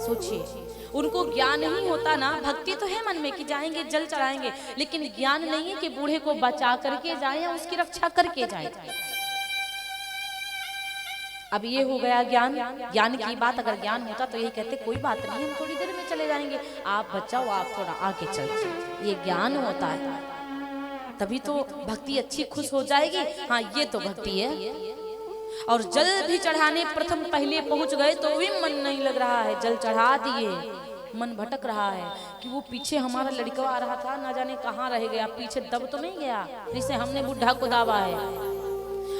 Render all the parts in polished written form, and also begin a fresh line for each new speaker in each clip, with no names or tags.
सोचिए, उनको ज्ञान नहीं होता ना, भक्ति तो है मन में कि जाएंगे जल चढ़ाएंगे, लेकिन ज्ञान नहीं है कि बूढ़े को बचा करके जाए या उसकी रक्षा करके जाए। अब ये हो गया ज्ञान, ज्ञान की बात। अगर ज्ञान होता तो यही कहते कोई बात नहीं, हम थोड़ी देर में चले जाएंगे, आप बचाओ, आप थोड़ा आगे चलते। ये ज्ञान होता है, तभी तो भक्ति अच्छी खुश हो जाएगी। हाँ, ये तो भक्ति है। और जल भी चढ़ाने प्रथम पहले पहुंच गए तो भी मन नहीं लग रहा है, जल चढ़ा दिए, मन भटक रहा है कि वो पीछे हमारा लड़का आ रहा था, ना जाने कहाँ रह गया, पीछे दब तो नहीं गया जिसे हमने बुढ़ा को दावा है।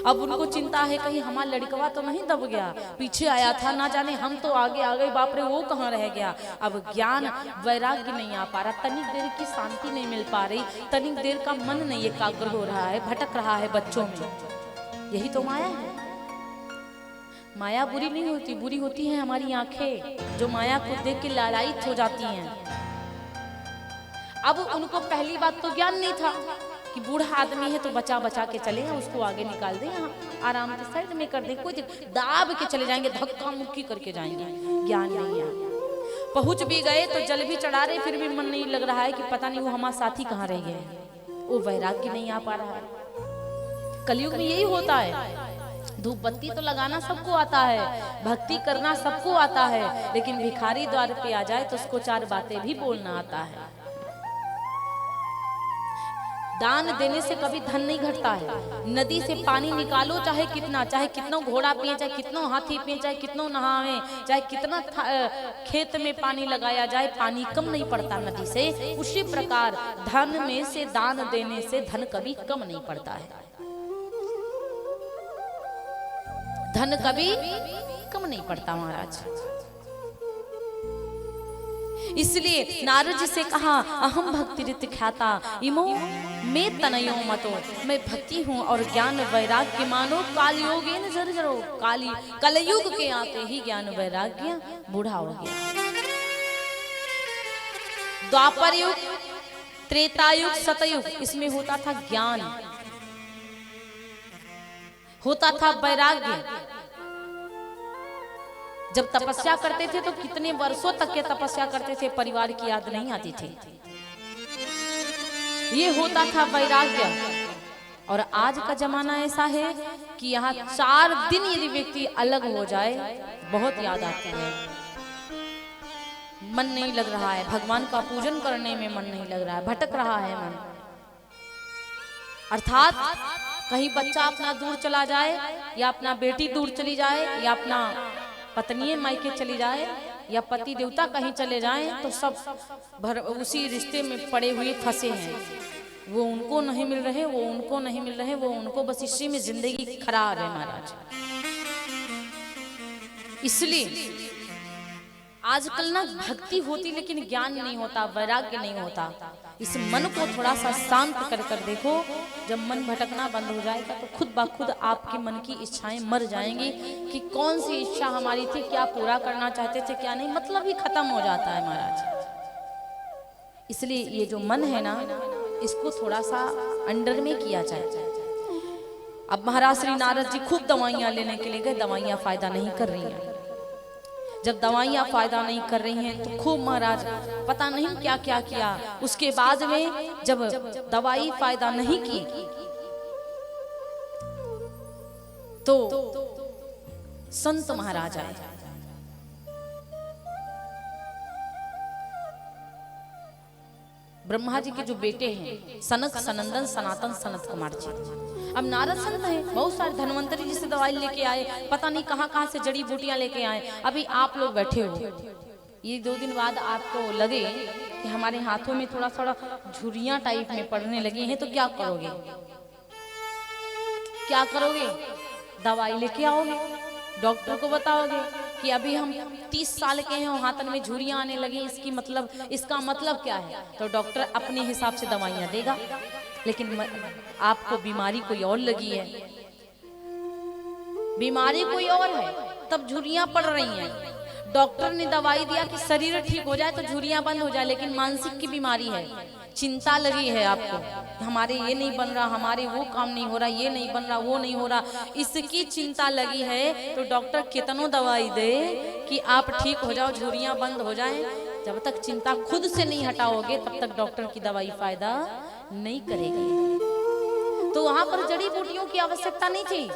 अब उनको चिंता है कहीं हमारा लड़कवा तो नहीं दब गया, पीछे आया था, ना जाने हम तो आगे आ गए, बाप रे वो कहाँ रह गया। अब ज्ञान वैराग्य नहीं आ पा रहा, तनिक देर की शांति नहीं मिल पा रही, तनिक देर का मन नहीं एकाग्र हो रहा है, भटक रहा है बच्चों में। यही तो माया है। माया बुरी नहीं होती, बुरी होती है हमारी आंखें जो माया को देख के लालायित हो जाती हैं। अब उनको पहली बात तो ज्ञान नहीं था कि बूढ़ा आदमी है तो बचा बचा के चले हैं, उसको आगे निकाल दें, यहाँ आराम से साइड में कर दें, कोई दाब के चले जाएंगे, धक्का मुक्की करके जाएंगे। ज्ञान नहीं है। पहुंच भी गए तो जल भी चढ़ा रहे, फिर भी मन नहीं लग रहा है कि पता नहीं वो हमारा साथी कहाँ रह गए, वो वैराग्य नहीं आ पा रहा है। कलयुग में यही होता है। धूप बत्ती तो लगाना सबको आता है, भक्ति करना सबको आता है, लेकिन भिखारी द्वार पे आ जाए तो उसको चार बातें भी बोलना आता है। दान देने से कभी धन नहीं घटता है। नदी से पानी निकालो चाहे कितना घोड़ा पिए, चाहे कितना हाथी पिए, चाहे कितना नहावे, चाहे कितना खेत में पानी लगाया जाए, पानी कम नहीं पड़ता नदी से। उसी प्रकार धन में से दान देने से धन कभी कम नहीं पड़ता है, धन कभी कम नहीं पड़ता महाराज। इसलिए नारद जी से कहा, अहम भक्ति रित ख्याता इमो में तनयो मतो, मैं भक्ति हूँ और ज्ञान वैराग्य मानो कालयोगे न जर्जरो, कलयुग के आते ही ज्ञान वैराग्य बूढ़ा हो गया। द्वापर युग, त्रेता युग, सतयुग, इसमें होता था ज्ञान, होता था वैराग्य। जब तपस्या करते थे तो कितने वर्षों तक के तपस्या करते थे, परिवार की याद नहीं आती थी, ये होता था वैराग्य। और आज का जमाना ऐसा है कि यहाँ 4 दिन यदि व्यक्ति अलग हो जाए बहुत याद आती है, मन नहीं लग रहा है, भगवान का पूजन करने में मन नहीं लग रहा है, भटक रहा है मन। अर्थात कहीं बच्चा अपना दूर चला जाए, या अपना बेटी दूर चली जाए, या अपना पत्नी मायके चली जाए, या पति देवता कहीं चले जाएं, तो सब उसी रिश्ते में पड़े हुए फंसे हैं। वो उनको नहीं मिल रहे, वो उनको नहीं मिल रहे, वो उनको, बस इसी में जिंदगी खराब है महाराज। इसलिए आजकल ना भक्ति होती लेकिन ज्ञान नहीं होता, वैराग्य नहीं होता। इस मन को थोड़ा सा शांत कर कर देखो, जब मन भटकना बंद हो जाएगा तो खुद ब खुद आपके मन की इच्छाएं मर जाएंगी कि कौन सी इच्छा हमारी थी, क्या पूरा करना चाहते थे, क्या नहीं, मतलब ही खत्म हो जाता है महाराज। इसलिए ये जो मन है ना, इसको थोड़ा सा अंडर में किया जाए। अब महाराज श्री नारद जी खूब दवाइयां लेने के लिए गए, दवाइयां फायदा नहीं कर रही हैं। जब दवाइयां फायदा नहीं कर रही हैं तो खूब महाराज पता नहीं क्या क्या किया। उसके बाद में जब दवाई फायदा नहीं की तो संत महाराज आए। ब्रह्मा जी के जो बेटे हैं, सनक, सनंदन, सनातन, सनत कुमार जी। अब नारद संत है, बहुत सारे धनवंतरी जी से दवाई लेके आए, पता नहीं कहाँ कहाँ से जड़ी बूटियां लेके आए। अभी आप लोग बैठे हो, ये 2 दिन बाद आपको लगे कि हमारे हाथों में थोड़ा थोड़ा झुर्रियां टाइप में पड़ने लगी हैं, तो क्या करोगे? क्या करोगे? दवाई लेके आओगे, डॉक्टर को बताओगे कि अभी हम 30 साल के हैं और हाथन में झुर्रियां आने लगी, इसका मतलब क्या है? तो डॉक्टर अपने हिसाब से दवाइयां देगा, लेकिन आपको बीमारी कोई और लगी है, बीमारी कोई और है, तब झुर्रियां पड़ रही हैं। डॉक्टर ने दवाई दिया कि शरीर ठीक हो जाए तो झुर्रियां बंद हो जाए, लेकिन मानसिक की बीमारी है, चिंता लगी है आपको, हमारे ये नहीं बन रहा, हमारे वो काम नहीं हो रहा, ये नहीं बन रहा, वो नहीं हो रहा, इसकी चिंता लगी है, तो डॉक्टर कितनों दवाई दे कि आप ठीक हो जाओ, झुर्रियां बंद हो जाएं, जब तक चिंता खुद से नहीं हटाओगे तब तक डॉक्टर की दवाई फायदा नहीं करेगी। तो वहां पर जड़ी बूटियों की आवश्यकता नहीं थी,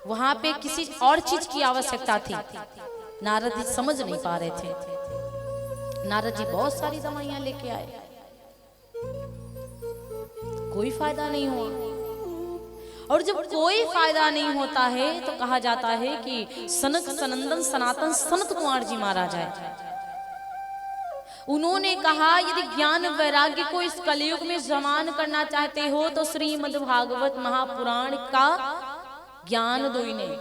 वहां पे किसी और चीज की आवश्यकता थी। नारद जी समझ नहीं पा रहे थे। नारद जी बहुत सारी दवाइयां लेके आए, कोई फायदा नहीं हुआ। और जब कोई फायदा नहीं होता है तो कहा जाता है कि सनक सनंदन सनातन सनत कुमार जी महाराज है, उन्होंने कहा यदि ज्ञान वैराग्य को इस कलयुग में जमान करना चाहते हो तो श्रीमद् भागवत महापुराण का ज्ञान दो इन्हें,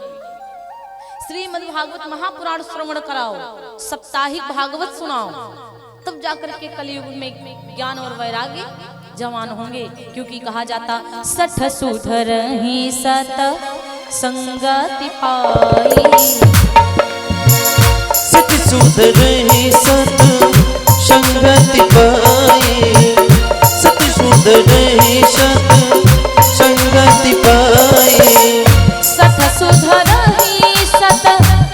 श्रीमद् भागवत महापुराण श्रवण कराओ, साप्ताहिक भागवत सुनाओ, तब जाकर के कलयुग में ज्ञान और वैराग्य जवान होंगे। क्योंकि कहा जाता सठ सुधर ही सत संगति पाई,
सठ सुधर ही सत संगति पाई, सत सुधर ही सत संगति पाई,
सठ सुधर ही सत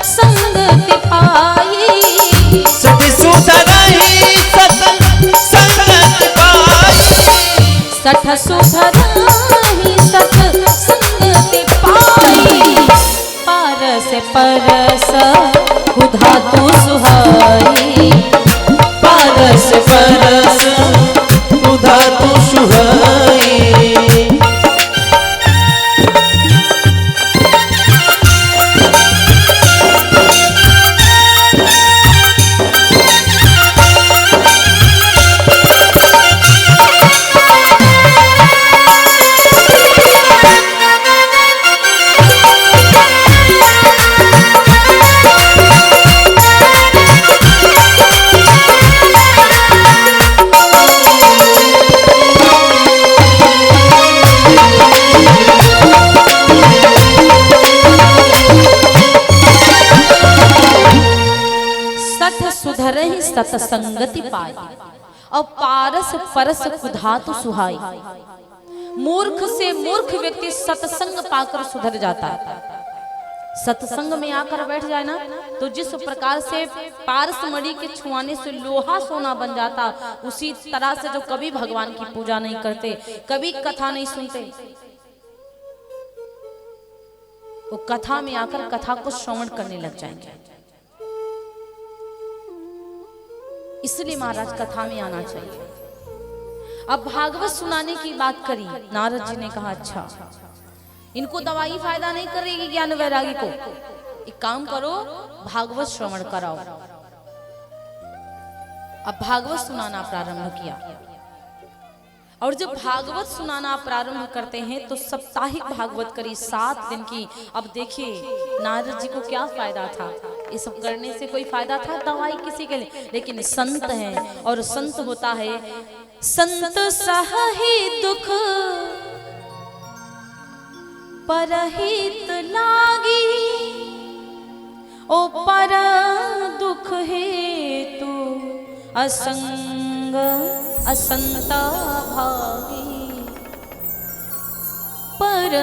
संगति पाई,
सठ सुधर ही सत संगति पाई,
सठ सुधर ही सत संगति पाई, पारस परस धातु सुहाई,
पारस परस धातु सुहाई।
सतसंगति पाई और पारस परस कुधातु सुहाई। मूर्ख से मूर्ख व्यक्ति सत्संग पाकर सुधर जाता है। सत्संग में आकर बैठ जाए ना तो जिस प्रकार से पारस मणि के छुआने से लोहा सोना बन जाता, उसी तरह से जो कभी भगवान की पूजा नहीं करते, कभी कथा नहीं सुनते, वो कथा में आकर कथा को श्रवण करने लग जाएंगे। इसलिए महाराज कथा में आना चाहिए। अब भागवत सुनाने की बात करी, नारद जी ने कहा अच्छा इनको दवाई फायदा नहीं करेगी ज्ञान वैरागी को, एक काम करो भागवत श्रवण कराओ। अब भागवत सुनाना प्रारंभ किया और जब भागवत सुनाना प्रारंभ करते हैं तो साप्ताहिक भागवत करी 7 दिन की। अब देखिए नारद जी को क्या फायदा था, ये सब करने से कोई फायदा था दवाई किसी के लिए, लेकिन संत हैं और संत होता है संत सही दुख परहित लागी, ओ पर दुख हेतु असंग असंता भागी, पर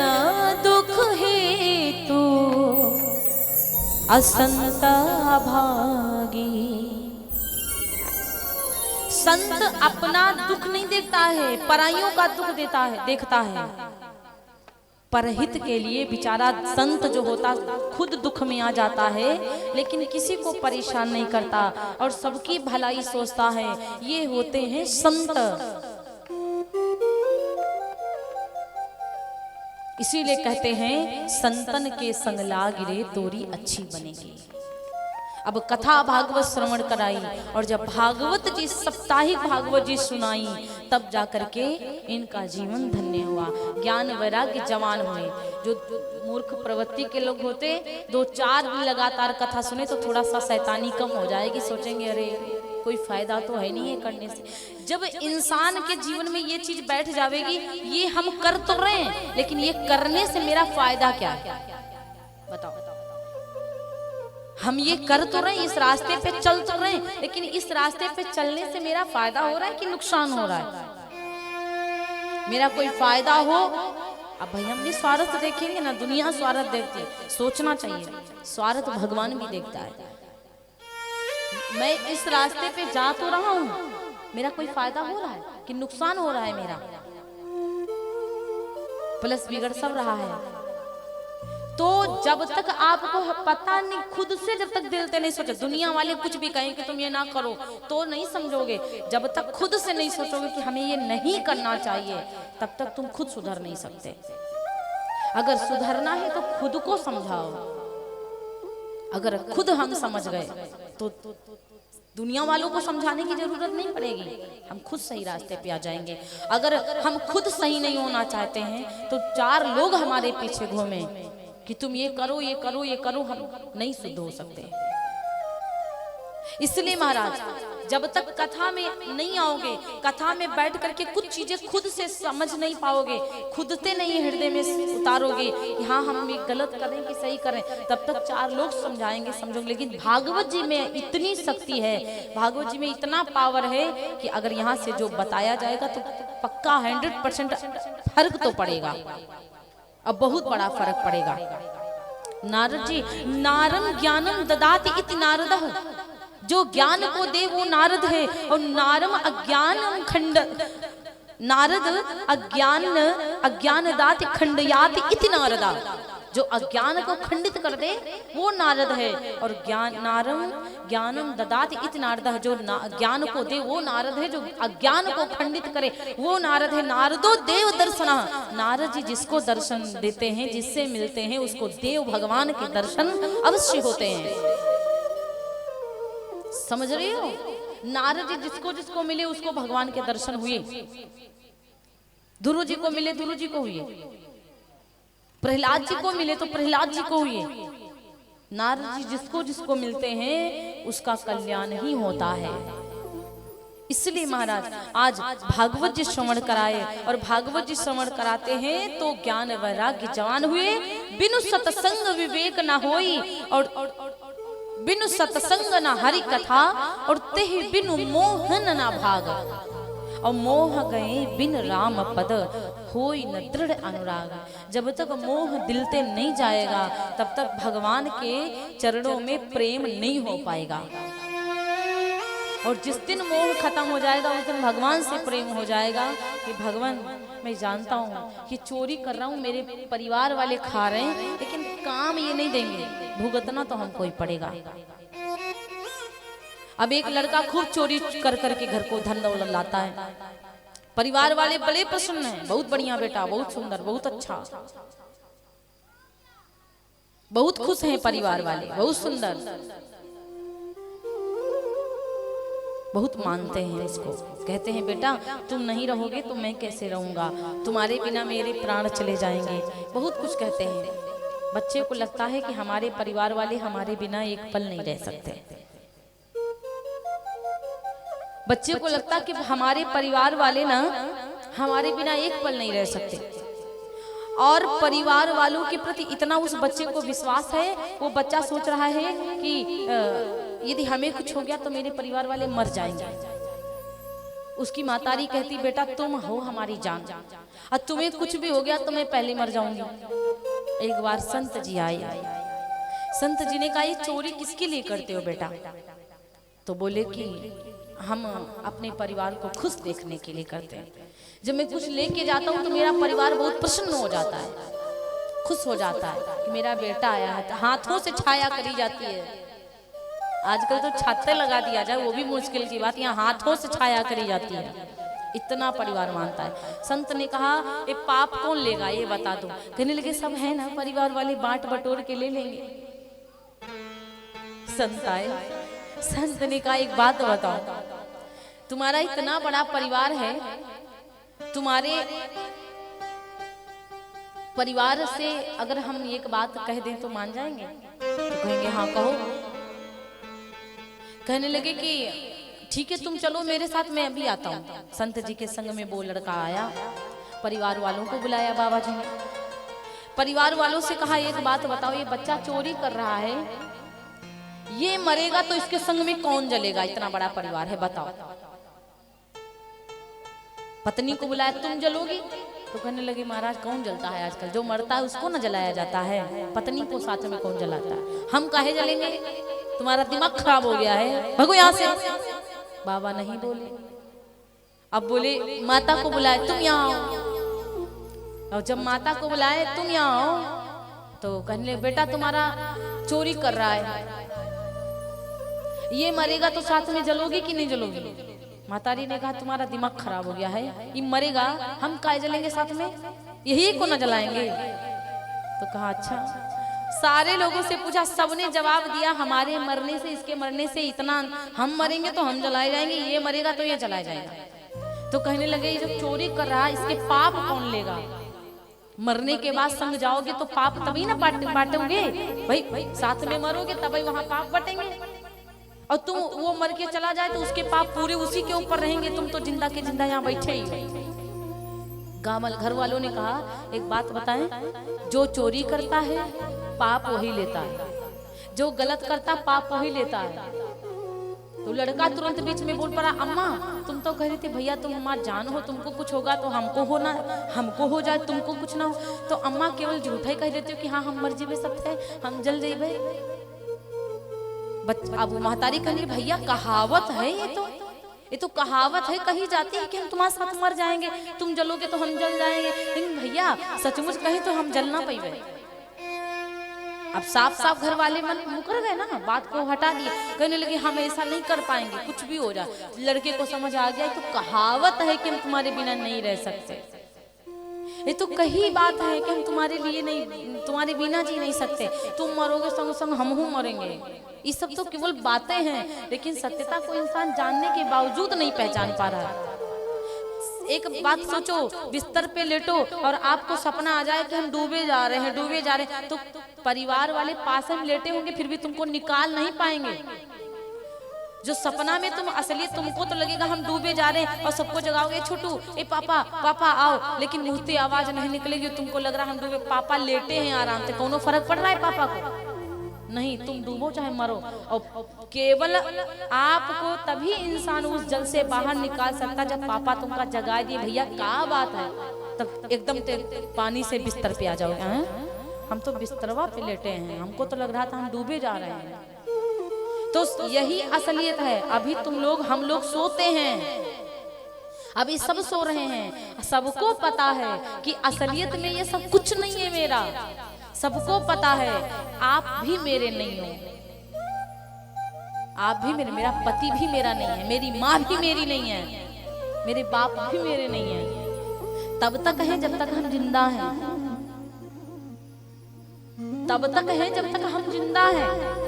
दुख हेतु असंता भागी। संत अपना दुख नहीं देखता है, पराइयों का दुख देखता है। परहित के लिए बेचारा संत जो होता खुद दुख में आ जाता है, लेकिन किसी को परेशान नहीं करता और सबकी भलाई सोचता है। ये होते हैं संत। इसीलिए कहते हैं संतन के संग लागिरे तोरी अच्छी बनेगी। अब कथा भागवत श्रवण कराई और जब भागवत जी साप्ताहिक भागवत जी सुनाई तब जाकर के इनका जीवन धन्य हुआ, ज्ञान वैराग्य जवान हुए। जो मूर्ख प्रवृत्ति के लोग होते 2-4 दिन लगातार कथा सुने तो थोड़ा सा शैतानी कम हो जाएगी, सोचेंगे अरे कोई फायदा तो है नहीं है करने से। जब इंसान के जीवन में ये चीज बैठ जाएगी, ये हम कर तो रहे हैं लेकिन ये करने से मेरा फायदा क्या है, बताओ। हम ये कर तो रहे हैं, इस रास्ते पे चल तो रहे हैं, लेकिन इस रास्ते पे चलने से मेरा फायदा हो रहा है कि नुकसान हो रहा है? मेरा कोई फायदा हो, अब भाई हम भी स्वार्थ देखेंगे ना, दुनिया स्वार्थ देखती है, सोचना चाहिए स्वार्थ भगवान भी देखता है। मैं इस रास्ते पे जा तो रहा हूं, मेरा कोई फायदा हो रहा है कि नुकसान हो रहा है मेरा? प्लस बिगड़ सब रहा है। तो जब तक आपको पता नहीं, खुद से जब तक दिल से नहीं सोचे, दुनिया वाले कुछ भी कहें कि तुम ये ना करो तो नहीं समझोगे। जब तक खुद से नहीं सोचोगे कि हमें ये नहीं करना चाहिए, तब तक तुम खुद सुधर नहीं सकते। अगर सुधरना है तो खुद को समझाओ। अगर खुद हम समझ गए तो दुनिया वालों को समझाने की जरूरत नहीं पड़ेगी, हम खुद सही रास्ते पे आ जाएंगे। अगर हम खुद सही नहीं होना चाहते हैं तो 4 लोग हमारे पीछे घूमे कि तुम ये करो ये करो ये करो, हम नहीं शुद्ध हो सकते। इसलिए महाराज जब तक कथा में नहीं आओगे, कथा में बैठ करके कुछ चीजें खुद से समझ नहीं पाओगे, खुद से नहीं हृदय में उतारोगे कि हाँ हम ये गलत करें कि सही करें, तब तक 4 लोग समझाएंगे समझोगे। लेकिन भागवत जी में इतनी शक्ति है, भागवत जी में इतना पावर है कि अगर यहाँ से जो बताया जाएगा तो पक्का 100% फर्क तो पड़ेगा, अब बहुत बड़ा फर्क पड़ेगा। नारद जी, नारम ज्ञानम ददाति इति नारदः, जो ज्ञान को दे वो नारद है। और नारम अज्ञान खंड, नारद अज्ञान दाति खंडयाति इति नारदा, जो अज्ञान को खंडित कर दे वो नारद है। और नारम ज्ञानम ददाति इति नारदा, जो ज्ञान को दे वो नारद है, जो अज्ञान को खंडित करे वो नारद है। नारदो देव दर्शना, नारद जी जिसको दर्शन देते हैं, जिससे मिलते हैं, उसको देव भगवान के दर्शन अवश्य होते हैं। समझ रहे हो? नारद जी जिसको जिसको मिले उसको भगवान के दर्शन हुए। ध्रुव जी को मिले ध्रुव जी को हुए, प्रहलाद जी को मिले तो प्रहलाद जी को हुए। नारद जी जिसको जिसको मिलते हैं उसका कल्याण ही होता है। इसलिए महाराज आज भागवत जी श्रवण कराए, और भागवत जी श्रवण कराते हैं तो ज्ञान वैराग्य जवान हुए। बिनु सत्संग विवेक ना होई, और बिनु सत्संग न हरि कथा, और तेह बिनु मोहन ना भाग। और मोह गए बिन राम पद, होई न दृढ़ अनुराग। जब तक मोह दिल से नहीं जाएगा तब तक भगवान के चरणों में प्रेम नहीं हो पाएगा। और जिस दिन मोह खत्म हो जाएगा उस दिन भगवान से प्रेम हो जाएगा कि भगवान मैं जानता हूँ कि चोरी कर रहा हूँ, मेरे परिवार वाले खा रहे हैं, लेकिन काम ये नहीं देंगे, भुगतना तो हमको ही पड़ेगा। अब एक लड़का खूब चोरी कर करके घर को धन दौलत लाता है, परिवार वाले बड़े प्रसन्न हैं, बहुत बढ़िया बेटा, बहुत सुंदर, बहुत अच्छा, बहुत खुश हैं परिवार वाले, बहुत सुंदर, बहुत मानते हैं इसको। कहते हैं बेटा तुम नहीं रहोगे तो मैं कैसे रहूंगा, तुम्हारे बिना मेरे प्राण चले जाएंगे, बहुत कुछ कहते हैं। बच्चे को लगता है कि हमारे परिवार वाले हमारे बिना एक पल नहीं रह सकते। बच्चे को लगता कि हमारे परिवार वाले ना हमारे बिना एक पल नहीं रह सकते। और परिवार वालों के प्रति इतना उस बच्चे को विश्वास है, वो बच्चा सोच रहा है कि यदि हमें कुछ हो गया तो मेरे परिवार वाले मर जाएंगे। उसकी मातारी कहती बेटा तुम हो हमारी जान, और तुम्हें कुछ भी हो गया तो मैं पहले मर जाऊंगी। एक बार संत जी आए, संत जी ने कहा ये चोरी किसके लिए करते हो बेटा? तो बोले कि हम अपने परिवार को खुश देखने के लिए करते हैं। जब मैं कुछ लेके जाता हूँ तो मेरा परिवार बहुत प्रसन्न हो जाता है, खुश हो जाता है कि मेरा बेटा आया है। हाथों से छाया करी जाती है, आजकल तो छाते लगा दिया जाए वो भी मुश्किल की बात, यहाँ हाथों से छाया करी जाती है, इतना परिवार मानता है। संत ने कहा ये पाप कौन लेगा ये बता दो। कहने लगे सब है ना परिवार वाले, बांट बटोर के ले लेंगे। संत आए, संत ने कहा एक बात बताओ, तुम्हारा इतना बड़ा परिवार है, तुम्हारे परिवार से अगर हम एक बात कह दें तो मान जाएंगे? तो कहेंगे हाँ कहो। कहने लगे कि ठीक है तुम चलो मेरे साथ, मैं अभी आता हूँ। संत जी के संग में वो लड़का आया, परिवार वालों को बुलाया बाबा जी ने, परिवार वालों से कहा एक बात बताओ, ये बच्चा चोरी कर रहा है, ये मरेगा तो इसके संग में कौन जलेगा? इतना बड़ा परिवार है, बताओ। पत्नी को बुलाया, तुम जलोगी? तो कहने लगे महाराज कौन जलता है आजकल, जो मरता है उसको ना जलाया जाता है, पत्नी को साथ में कौन जलाता है? हम काहे जलेंगे? तुम्हारा दिमाग खराब हो गया है, भगो यहाँ से। बाबा नहीं बोले। अब बोले माता को बुलाए, तुम यहाँ आओ। और जब माता को बुलाए तुम यहाँ आओ, तो कहने लगे बेटा तुम्हारा चोरी कर रहा है, ये मरेगा तो साथ में जलोगी कि नहीं जलोगी? मातारी ने कहा तुम्हारा दिमाग खराब हो गया है, ये मरेगा हम काहे जलेंगे साथ में, यही को न जलाएंगे? तो कहा अच्छा। सारे लोगों से पूछा, सबने जवाब दिया हमारे मरने से, इसके मरने से इतना, हम मरेंगे तो हम जलाए जाएंगे, ये मरेगा तो ये जलाया जाएगा। तो कहने लगे ये जो चोरी कर रहा है इसके पाप कौन लेगा? मरने के बाद संग जाओगे तो पाप तभी ना बांटोगे भाई, साथ में मरोगे तभी वहां पाप बटेंगे। और तुम वो मर के चला जाए तो उसके पाप पूरे उसी के ऊपर रहेंगे, तुम तो जिंदा के जिंदा यहाँ बैठे ही। गामल घर वालों ने कहा एक बात बताएं, जो चोरी करता है पाप वही लेता है, जो गलत करता पाप वही लेता है। तो लड़का तुरंत बीच में बोल पड़ा, अम्मा तुम तो कह रही थी भैया तुम हमारा जान हो, तुमको कुछ होगा तो हमको होना, हमको हो जाए तुमको कुछ ना हो, तो अम्मा केवल झूठा ही कह देती हो कि हाँ हम मर जीवे सकते, हम जल जेबे। अब महतारी कहने भैया कहावत है ये तो कहावत है, कही जाती है कि हम तुम्हारे साथ मर जाएंगे, तुम जलोगे तो हम जल जाएंगे, लेकिन भैया सचमुच कहे तो हम जलना पाइबे। अब साफ साफ घर वाले मन मुकर गए ना, बात को हटा दिए, कहने लगे हम ऐसा नहीं कर पाएंगे, कुछ भी हो जाए। लड़के को समझ आ गया तो कहावत है कि हम तुम्हारे बिना नहीं रह सकते, ये तो कही बात है कि हम तुम्हारे लिए नहीं, तुम्हारे बिना जी नहीं सकते, तुम मरोगे संग संग हम हूँ मरेंगे। ये सब तो केवल बातें हैं, लेकिन सत्यता को इंसान जानने के बावजूद नहीं पहचान पा रहा। एक बात सोचो, बिस्तर पे लेटो और आपको सपना आ जाए कि हम डूबे जा रहे हैं, तो परिवार वाले पास में लेटे होंगे फिर भी तुमको निकाल नहीं पाएंगे। जो सपना में तुम असलियत, तुमको तो लगेगा हम डूबे जा रहे हैं और सबको जगाओगे छोटू ए पापा पापा आओ, लेकिन मुंह से आवाज नहीं निकलेगी, तुमको लग रहा हम डूबे, पापा लेटे हैं आराम से, कोनो फर्क पड़ रहा है पापा को? नहीं, तुम डूबो चाहे मरो। और केवल आपको तभी इंसान उस जल से बाहर निकाल सकता जब पापा तुमका जगा दिए, भैया क्या बात है, तब एकदम पानी से बिस्तर पे आ जाओगे। हम तो बिस्तरवा पे लेटे हैं, हमको तो लग रहा था हम डूबे जा रहे हैं। तो यही असलियत है। अभी तुम लोग, हम लोग सोते हैं, अभी सब सो रहे हैं, सबको पता है कि असलियत में ये सब कुछ नहीं है मेरा, सबको पता है आप भी मेरे नहीं हो, आप भी मेरे, मेरा पति भी मेरा नहीं है, मेरी माँ भी मेरी नहीं है, मेरे बाप भी मेरे नहीं है। तब तक है जब तक हम जिंदा हैं, तब तक है जब तक हम जिंदा हैं।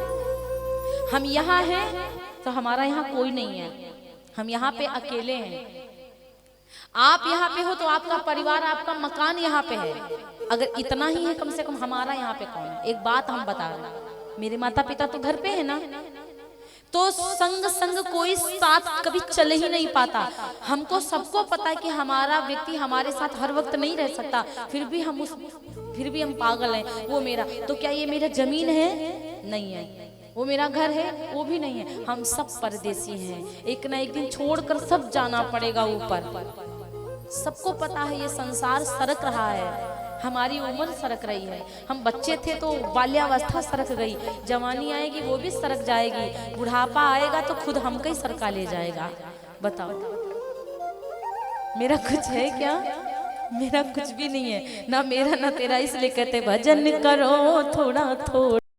हम यहाँ हैं तो हमारा यहाँ कोई नहीं है, हम यहाँ पे अकेले हैं। आप यहाँ पे हो तो आपका परिवार, आपका मकान यहाँ पे है, अगर इतना ही है कम से कम हमारा यहाँ पे कौन है? एक बात हम बता रहे, मेरे माता पिता तो घर पे है ना, तो संग संग कोई साथ कभी चल ही नहीं पाता। हमको सबको पता है कि हमारा व्यक्ति हमारे साथ हर वक्त नहीं रह सकता, फिर भी हम पागल हैं। वो मेरा, तो क्या ये मेरा जमीन है? नहीं है। वो मेरा घर है? वो भी नहीं है। हम सब परदेसी हैं, एक ना एक दिन छोड़कर सब जाना पड़ेगा ऊपर। सबको पता है ये संसार सरक रहा है, हमारी उम्र सरक रही है। हम बच्चे थे तो बाल्यावस्था सरक गई, जवानी आएगी वो भी सरक जाएगी, बुढ़ापा आएगा तो खुद हमको ही सरका ले जाएगा। बताओ मेरा कुछ है क्या? मेरा कुछ भी नहीं है, ना मेरा ना तेरा, इसलिए कहते भजन करो थोड़ा थोड़ा।